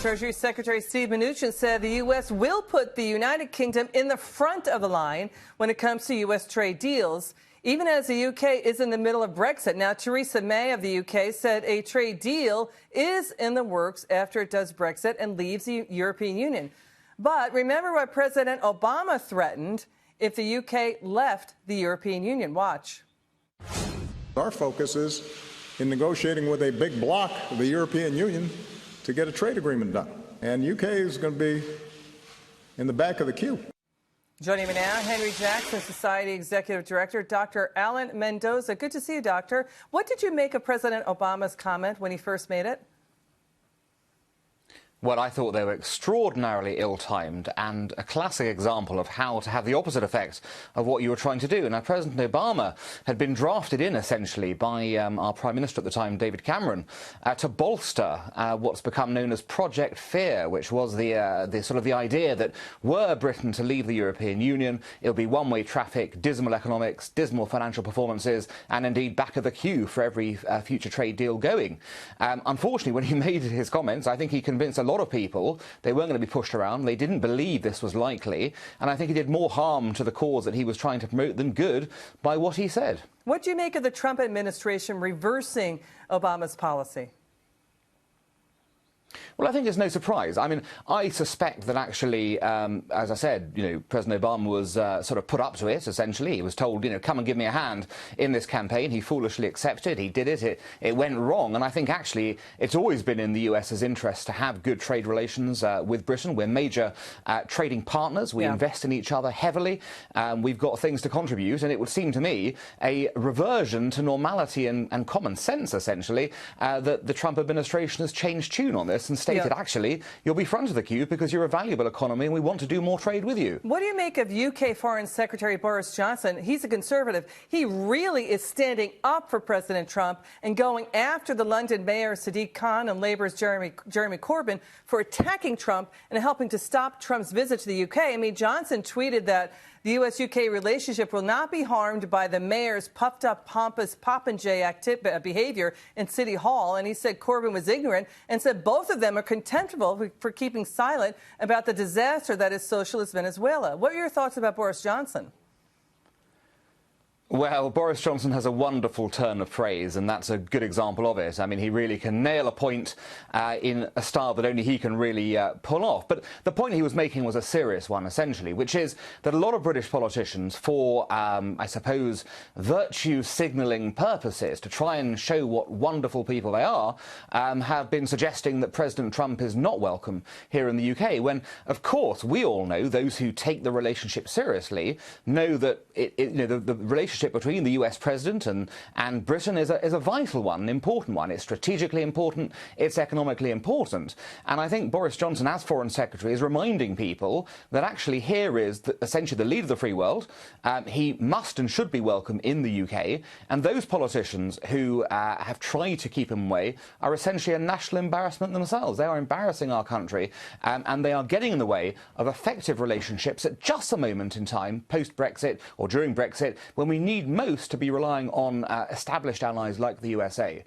Treasury Secretary Steve Mnuchin said the U.S. will put the United Kingdom in the front of the line when it comes to U.S. trade deals, even as the U.K. is in the middle of Brexit. Now, Theresa May of the U.K. said a trade deal is in the works after it does Brexit and leaves the European Union. But remember what President Obama threatened if the U.K. left the European Union. Watch. Our focus is in negotiating with a big bloc of the European Union to get a trade agreement done. And UK is going to be in the back of the queue. Joining me now, Henry Jackson, Society Executive Director, Dr. Alan Mendoza. Good to see you, Doctor. What did you make of President Obama's comment when he first made it? Well, I thought they were extraordinarily ill-timed and a classic example of how to have the opposite effect of what you were trying to do. Now, President Obama had been drafted in, essentially, by our Prime Minister at the time, David Cameron, to bolster what's become known as Project Fear, which was the sort of the idea that were Britain to leave the European Union, it'll be one-way traffic, dismal economics, dismal financial performances, and indeed back of the queue for every future trade deal going. Unfortunately, when he made his comments, I think he convinced a lot of people they weren't going to be pushed around. They didn't believe this was likely, and I think he did more harm to the cause that he was trying to promote than good by what he said. What do you make of the Trump administration reversing Obama's policy? Well, I think it's no surprise. I mean, I suspect that actually, as I said, President Obama was sort of put up to it, essentially. He was told, come and give me a hand in this campaign. He foolishly accepted. He did it. It went wrong. And I think actually it's always been in the US's interest to have good trade relations with Britain. We're major trading partners. We invest in each other heavily. We've got things to contribute. And it would seem to me a reversion to normality and common sense, essentially, that the Trump administration has changed tune on this and stated, actually, you'll be front of the queue because you're a valuable economy and we want to do more trade with you. What do you make of UK Foreign Secretary Boris Johnson? He's a Conservative. He really is standing up for President Trump and going after the London Mayor Sadiq Khan and Labour's Jeremy Corbyn for attacking Trump and helping to stop Trump's visit to the UK. I mean, Johnson tweeted that the U.S.-UK relationship will not be harmed by the mayor's puffed-up, pompous popinjay behavior in City Hall. And he said Corbyn was ignorant and said both of them are contemptible for keeping silent about the disaster that is socialist Venezuela. What are your thoughts about Boris Johnson? Well, Boris Johnson has a wonderful turn of phrase, and that's a good example of it. I mean, he really can nail a point in a style that only he can really pull off. But the point he was making was a serious one, essentially, which is that a lot of British politicians, for, I suppose, virtue-signalling purposes, to try and show what wonderful people they are, have been suggesting that President Trump is not welcome here in the UK, when, of course, we all know, those who take the relationship seriously, know that the relationship between the US president and Britain is a vital one, an important one. It's strategically important, it's economically important. And I think Boris Johnson, as Foreign Secretary, is reminding people that actually here is essentially the leader of the free world. He must and should be welcome in the UK. And those politicians who have tried to keep him away are essentially a national embarrassment themselves. They are embarrassing our country, and they are getting in the way of effective relationships at just a moment in time, post-Brexit or during Brexit, when we need most to be relying on established allies like the USA.